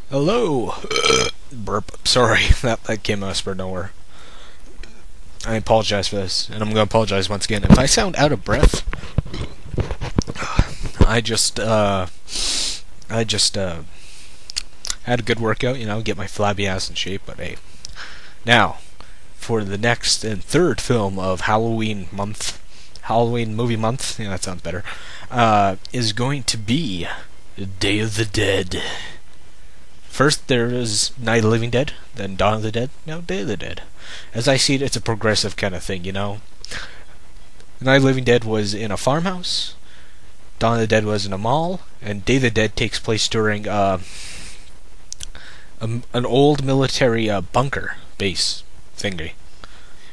Hello. Burp. Sorry, that came out of nowhere. I apologize for this, and I'm gonna apologize once again if I sound out of breath. I just had a good workout, get my flabby ass in shape. But hey, now for the next and third film of Halloween movie month. Yeah, that sounds better. Is going to be Day of the Dead. First there is Night of the Living Dead, then Dawn of the Dead, now Day of the Dead. As I see it, it's a progressive kind of thing, Night of the Living Dead was in a farmhouse, Dawn of the Dead was in a mall, and Day of the Dead takes place during an old military bunker base thingy.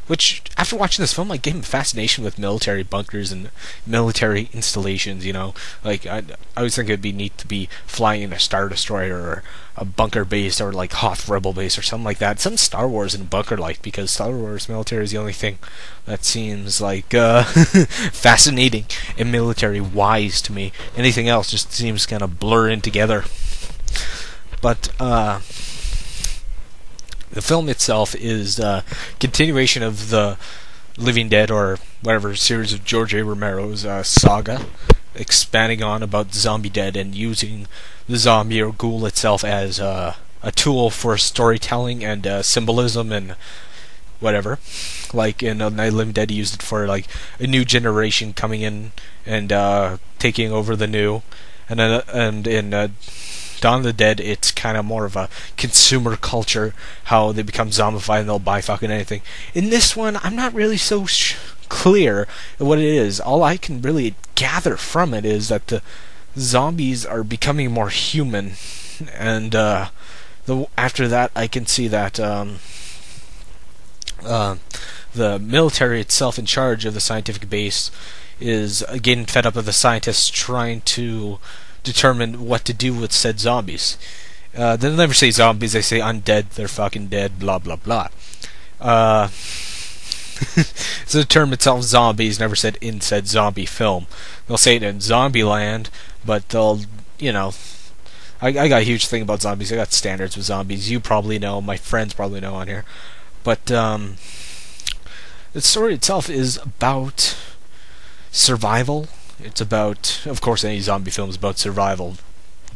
Which, after watching this film, gave him a fascination with military bunkers and military installations, Like, I always think it'd be neat to be flying in a Star Destroyer or a bunker base or, Hoth Rebel base or something like that. Some Star Wars and bunker-like, because Star Wars military is the only thing that seems, fascinating and military-wise to me. Anything else just seems kind of blur in together. But, the film itself is a continuation of the Living Dead, or whatever series of George A. Romero's saga, expanding on about Zombie Dead and using the zombie or ghoul itself as a tool for storytelling and symbolism and whatever. Like in Night of the Living Dead, he used it for a new generation coming in and taking over the new, and in Dawn of the Dead, it's kind of more of a consumer culture, how they become zombified and they'll buy fucking anything. In this one, I'm not really so clear what it is. All I can really gather from it is that the zombies are becoming more human, and after that, I can see that the military itself in charge of the scientific base is getting fed up with the scientists trying to determine what to do with said zombies. They never say zombies, they say undead, they're fucking dead, blah blah blah. So the term itself, zombies, never said in said zombie film. They'll say it in Zombieland, but they'll, I got a huge thing about zombies. I got standards with zombies. You probably know, my friends probably know on here. But the story itself is about survival. It's about, of course, any zombie film is about survival,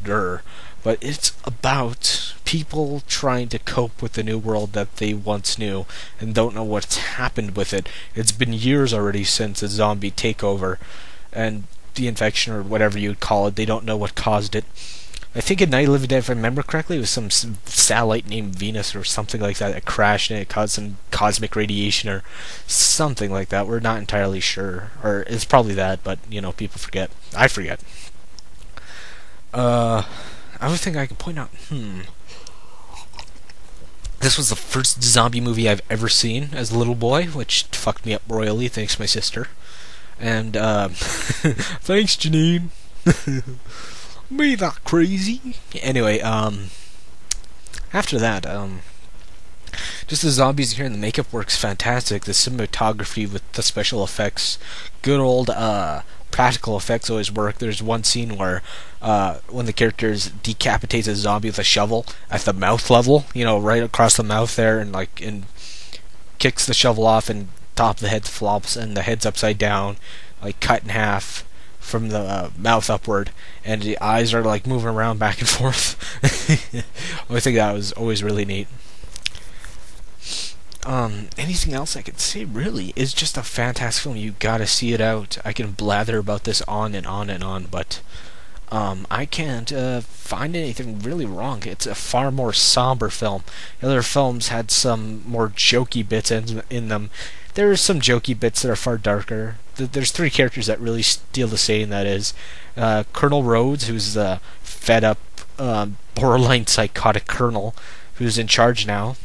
but it's about people trying to cope with the new world that they once knew and don't know what's happened with it. It's been years already since a zombie takeover and the infection, or whatever you'd call it. They don't know what caused it. I think in Night of the Living Dead, if I remember correctly, it was some satellite named Venus or something like that that crashed and it caused some cosmic radiation or something like that. We're not entirely sure. Or it's probably that, but, people forget. I forget. Other thing I can point out, this was the first zombie movie I've ever seen as a little boy, which fucked me up royally, thanks to my sister. And, thanks, Janine. Me that crazy. Anyway, after that, just the zombies here and the makeup works fantastic. The cinematography with the special effects, good old practical effects always work. There's one scene where one of the characters decapitates a zombie with a shovel at the mouth level, right across the mouth there, and kicks the shovel off, and top of the head flops and the head's upside down, cut in half from the mouth upward, and the eyes are moving around back and forth. I think that was always really neat. Anything else I could say really is just a fantastic film. You gotta see it out. I can blather about this on and on and on, but I can't find anything really wrong. It's a far more somber film. Other films had some more jokey bits in them. There are some jokey bits that are far darker. There's three characters that really steal the scene. That is Colonel Rhodes, who's the fed up, borderline psychotic colonel who's in charge now.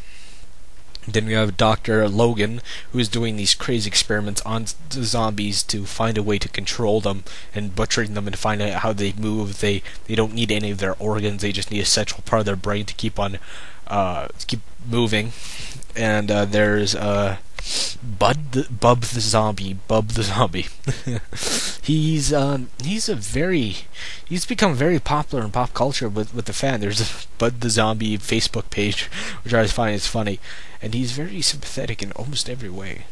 Then we have Dr. Logan, who is doing these crazy experiments on the zombies to find a way to control them and butchering them and find out how they move. They don't need any of their organs. They just need a central part of their brain to keep moving. And there's Bub the Zombie. He's become very popular in pop culture with the fan. There's a Bud the Zombie Facebook page, which I find is funny, and he's very sympathetic in almost every way.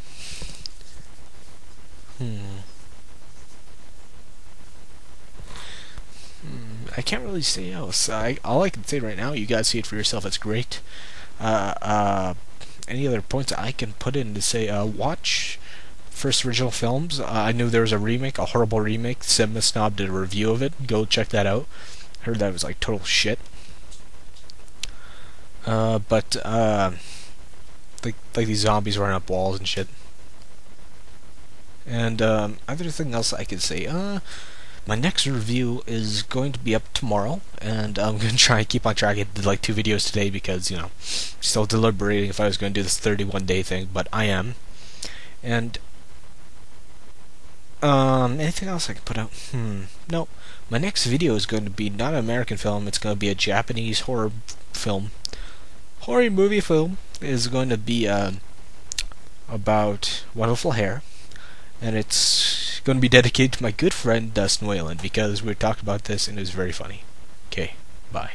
I can't really say else. All I can say right now, you guys see it for yourself. It's great. Any other points I can put in to say? Watch first original films. I knew there was a remake, a horrible remake. Cinema Snob did a review of it. Go check that out. Heard that was like total shit. But like these zombies running up walls and shit. And other thing else I could say. My next review is going to be up tomorrow, and I'm going to try and keep on track. I did like 2 videos today because, you know, still deliberating if I was going to do this 31-day thing, but I am. And anything else I can put out? No. My next video is going to be not an American film, it's going to be a Japanese horror film. Horror movie film is going to be about Wonderful Hair, and it's going to be dedicated to my good friend Dustin Whalen, because we talked about this and it was very funny. Okay, bye.